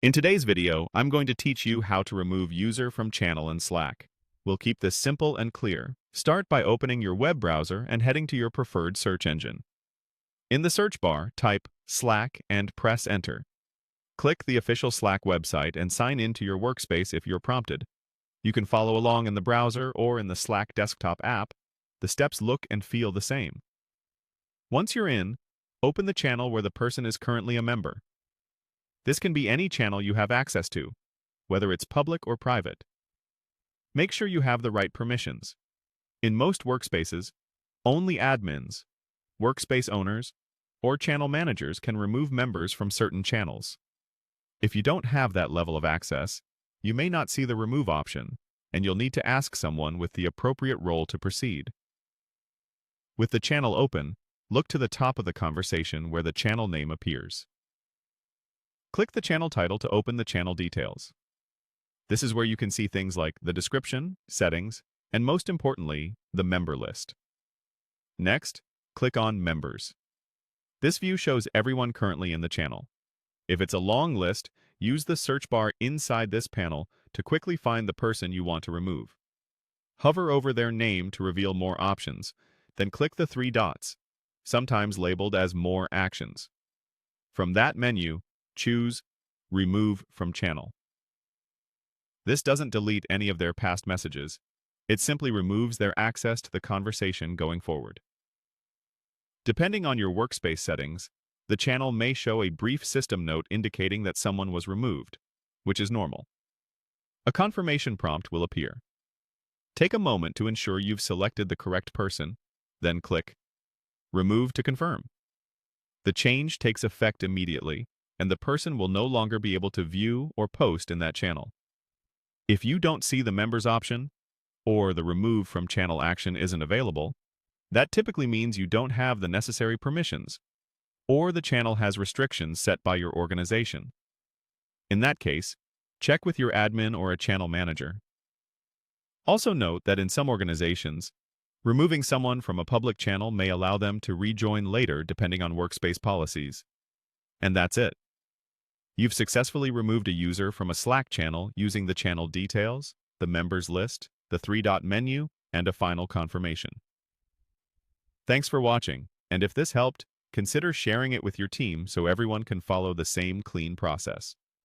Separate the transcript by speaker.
Speaker 1: In today's video, I'm going to teach you how to remove user from channel in Slack. We'll keep this simple and clear. Start by opening your web browser and heading to your preferred search engine. In the search bar, type Slack and press Enter. Click the official Slack website and sign in to your workspace if you're prompted. You can follow along in the browser or in the Slack desktop app. The steps look and feel the same. Once you're in, open the channel where the person is currently a member. This can be any channel you have access to, whether it's public or private. Make sure you have the right permissions. In most workspaces, only admins, workspace owners, or channel managers can remove members from certain channels. If you don't have that level of access, you may not see the remove option, and you'll need to ask someone with the appropriate role to proceed. With the channel open, look to the top of the conversation where the channel name appears. Click the channel title to open the channel details. This is where you can see things like the description, settings, and most importantly, the member list. Next, click on Members. This view shows everyone currently in the channel. If it's a long list, use the search bar inside this panel to quickly find the person you want to remove. Hover over their name to reveal more options, then click the three dots, sometimes labeled as More Actions. From that menu, choose Remove from Channel. This doesn't delete any of their past messages. It simply removes their access to the conversation going forward. Depending on your workspace settings, the channel may show a brief system note indicating that someone was removed, which is normal. A confirmation prompt will appear. Take a moment to ensure you've selected the correct person, then click Remove to confirm. The change takes effect immediately, and the person will no longer be able to view or post in that channel. If you don't see the members option, or the remove from channel action isn't available, that typically means you don't have the necessary permissions, or the channel has restrictions set by your organization. In that case, check with your admin or a channel manager. Also note that in some organizations, removing someone from a public channel may allow them to rejoin later depending on workspace policies. And that's it. You've successfully removed a user from a Slack channel using the channel details, the members list, the three-dot menu, and a final confirmation. Thanks for watching, and if this helped, consider sharing it with your team so everyone can follow the same clean process.